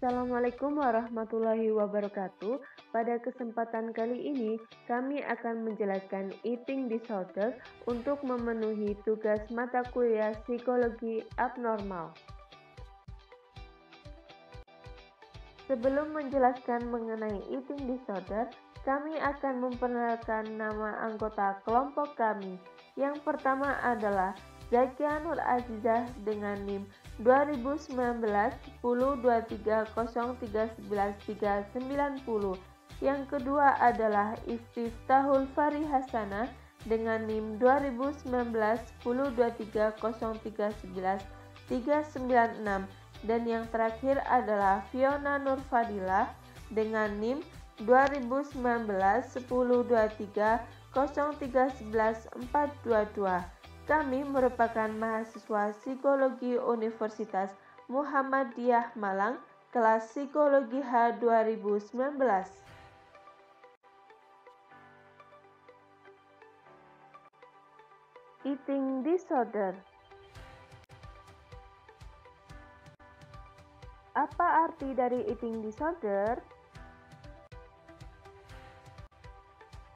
Assalamualaikum warahmatullahi wabarakatuh. Pada kesempatan kali ini, kami akan menjelaskan eating disorder untuk memenuhi tugas mata kuliah psikologi abnormal. Sebelum menjelaskan mengenai eating disorder, kami akan memperkenalkan nama anggota kelompok kami. Yang pertama adalah Zakia Nur Azizah dengan NIM 2019 1023031930. Yang kedua adalah Iftiftahul Fari Hasanah dengan NIM 2019 10230319 dan yang terakhir adalah Fiona Nurfadilah dengan NIM 2019 1023 0311 422. Kami merupakan mahasiswa psikologi Universitas Muhammadiyah Malang, kelas psikologi H 2019. Eating disorder. Apa arti dari eating disorder?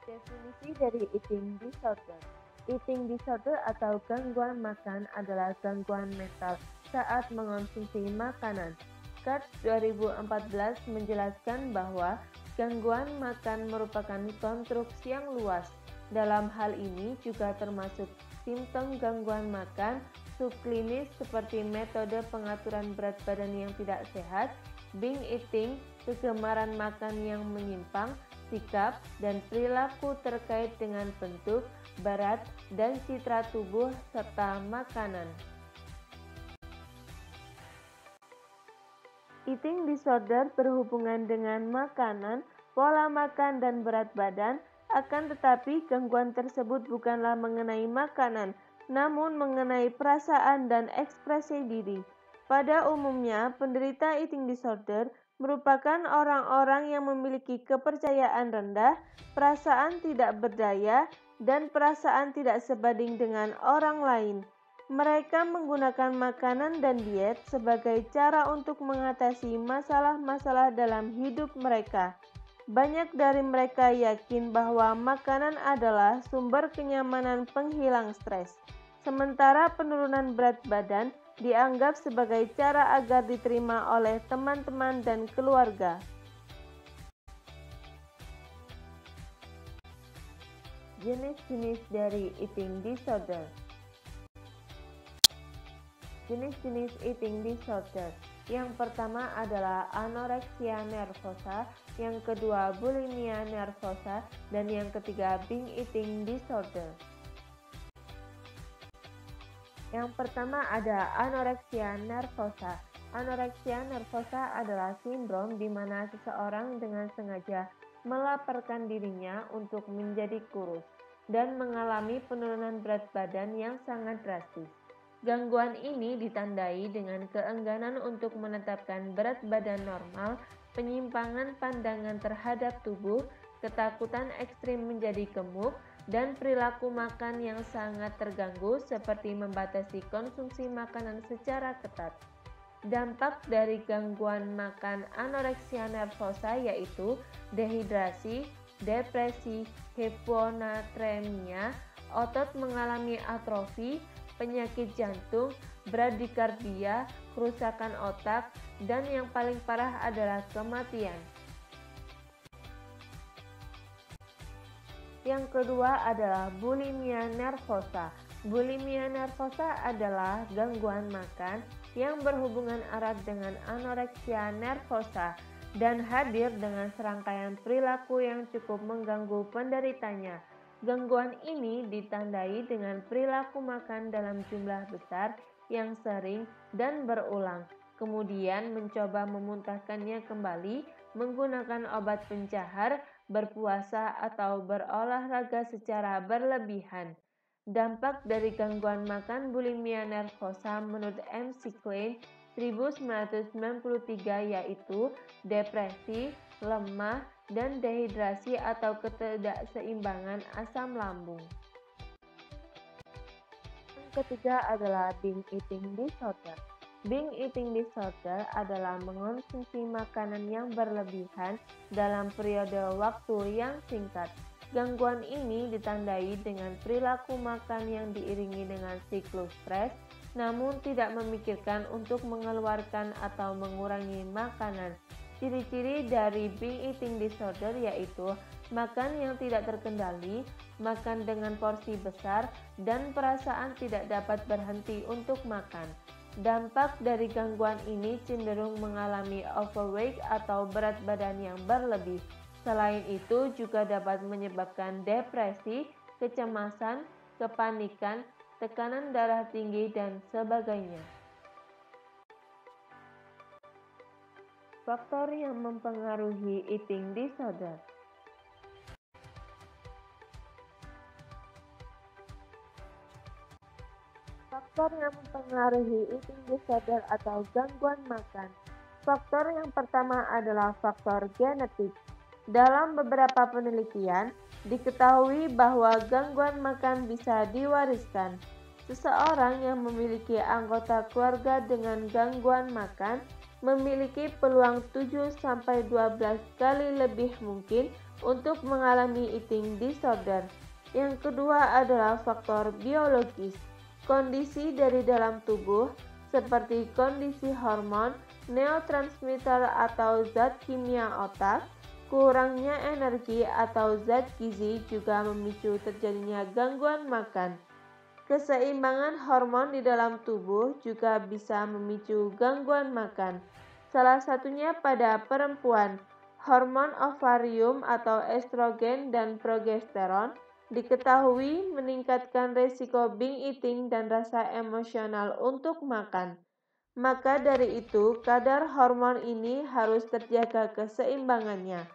Definisi dari eating disorder. Eating disorder atau gangguan makan adalah gangguan mental saat mengonsumsi makanan. Katz 2014 menjelaskan bahwa gangguan makan merupakan konstruksi yang luas. Dalam hal ini juga termasuk simptom gangguan makan subklinis seperti metode pengaturan berat badan yang tidak sehat, binge eating, kegemaran makan yang menyimpang, sikap dan perilaku terkait dengan bentuk, berat, dan citra tubuh serta makanan. Eating disorder berhubungan dengan makanan, pola makan, dan berat badan, akan tetapi gangguan tersebut bukanlah mengenai makanan, namun mengenai perasaan dan ekspresi diri. Pada umumnya, penderita eating disorder merupakan orang-orang yang memiliki kepercayaan rendah, perasaan tidak berdaya, dan perasaan tidak sebanding dengan orang lain. Mereka menggunakan makanan dan diet sebagai cara untuk mengatasi masalah-masalah dalam hidup mereka. Banyak dari mereka yakin bahwa makanan adalah sumber kenyamanan penghilang stres, sementara penurunan berat badan dianggap sebagai cara agar diterima oleh teman-teman dan keluarga. Jenis-jenis dari eating disorder. Jenis-jenis eating disorder. Yang pertama adalah anoreksia nervosa, yang kedua bulimia nervosa, dan yang ketiga binge eating disorder. Yang pertama ada anoreksia nervosa. Anoreksia nervosa adalah sindrom di mana seseorang dengan sengaja melaparkan dirinya untuk menjadi kurus dan mengalami penurunan berat badan yang sangat drastis. Gangguan ini ditandai dengan keengganan untuk menetapkan berat badan normal, penyimpangan pandangan terhadap tubuh, ketakutan ekstrim menjadi gemuk, dan perilaku makan yang sangat terganggu seperti membatasi konsumsi makanan secara ketat. Dampak dari gangguan makan anoreksia nervosa yaitu dehidrasi, depresi, hiponatremia, otot mengalami atrofi, penyakit jantung, bradikardia, kerusakan otak, dan yang paling parah adalah kematian. Yang kedua adalah bulimia nervosa. Bulimia nervosa adalah gangguan makan yang berhubungan erat dengan anoreksia nervosa dan hadir dengan serangkaian perilaku yang cukup mengganggu penderitanya. Gangguan ini ditandai dengan perilaku makan dalam jumlah besar yang sering dan berulang, kemudian mencoba memuntahkannya kembali menggunakan obat pencahar, berpuasa, atau berolahraga secara berlebihan. Dampak dari gangguan makan bulimia nervosa menurut MC Klein 1993 yaitu depresi, lemah, dan dehidrasi atau ketidakseimbangan asam lambung. Yang ketiga adalah binge eating disorder. Binge eating disorder adalah mengonsumsi makanan yang berlebihan dalam periode waktu yang singkat. Gangguan ini ditandai dengan perilaku makan yang diiringi dengan siklus stres, namun tidak memikirkan untuk mengeluarkan atau mengurangi makanan. Ciri-ciri dari binge eating disorder yaitu makan yang tidak terkendali, makan dengan porsi besar, dan perasaan tidak dapat berhenti untuk makan. Dampak dari gangguan ini cenderung mengalami overweight atau berat badan yang berlebih. Selain itu juga dapat menyebabkan depresi, kecemasan, kepanikan, tekanan darah tinggi, dan sebagainya. Faktor yang mempengaruhi eating disorder. Faktor yang mempengaruhi eating disorder atau gangguan makan. Faktor yang pertama adalah faktor genetik. Dalam beberapa penelitian, diketahui bahwa gangguan makan bisa diwariskan. Seseorang yang memiliki anggota keluarga dengan gangguan makan memiliki peluang 7-12 kali lebih mungkin untuk mengalami eating disorder. Yang kedua adalah faktor biologis. Kondisi dari dalam tubuh seperti kondisi hormon, neurotransmitter atau zat kimia otak, kurangnya energi atau zat gizi juga memicu terjadinya gangguan makan. Keseimbangan hormon di dalam tubuh juga bisa memicu gangguan makan. Salah satunya pada perempuan, hormon ovarium atau estrogen dan progesteron diketahui meningkatkan risiko binge eating dan rasa emosional untuk makan. Maka dari itu, kadar hormon ini harus terjaga keseimbangannya.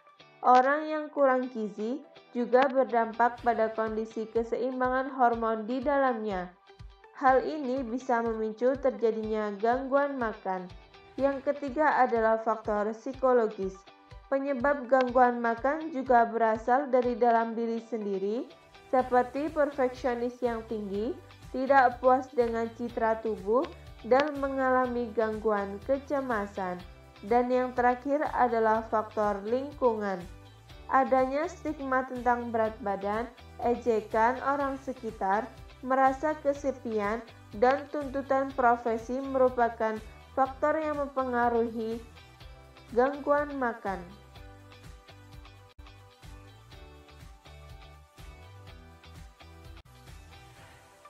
Orang yang kurang gizi juga berdampak pada kondisi keseimbangan hormon di dalamnya. Hal ini bisa memicu terjadinya gangguan makan. Yang ketiga adalah faktor psikologis. Penyebab gangguan makan juga berasal dari dalam diri sendiri, seperti perfeksionis yang tinggi, tidak puas dengan citra tubuh, dan mengalami gangguan kecemasan. Dan yang terakhir adalah faktor lingkungan. Adanya stigma tentang berat badan, ejekan orang sekitar, merasa kesepian, dan tuntutan profesi merupakan faktor yang mempengaruhi gangguan makan.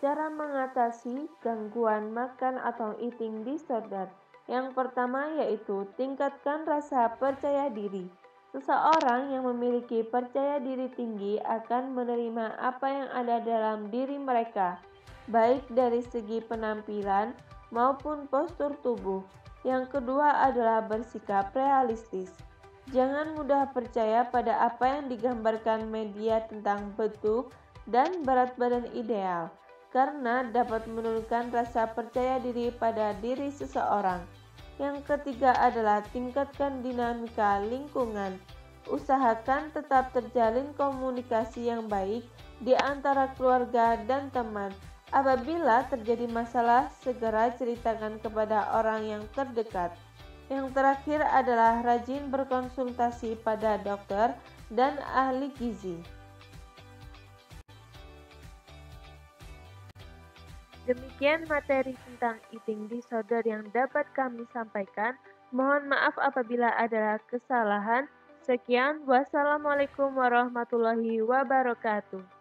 Cara mengatasi gangguan makan atau eating disorder. Yang pertama yaitu tingkatkan rasa percaya diri. Seseorang yang memiliki percaya diri tinggi akan menerima apa yang ada dalam diri mereka, baik dari segi penampilan maupun postur tubuh. Yang kedua adalah bersikap realistis. Jangan mudah percaya pada apa yang digambarkan media tentang bentuk dan berat badan ideal, karena dapat menurunkan rasa percaya diri pada diri seseorang. Yang ketiga adalah tingkatkan dinamika lingkungan. Usahakan tetap terjalin komunikasi yang baik di antara keluarga dan teman. Apabila terjadi masalah, segera ceritakan kepada orang yang terdekat. Yang terakhir adalah rajin berkonsultasi pada dokter dan ahli gizi. Demikian materi tentang eating disorder yang dapat kami sampaikan. Mohon maaf apabila ada kesalahan. Sekian, wassalamualaikum warahmatullahi wabarakatuh.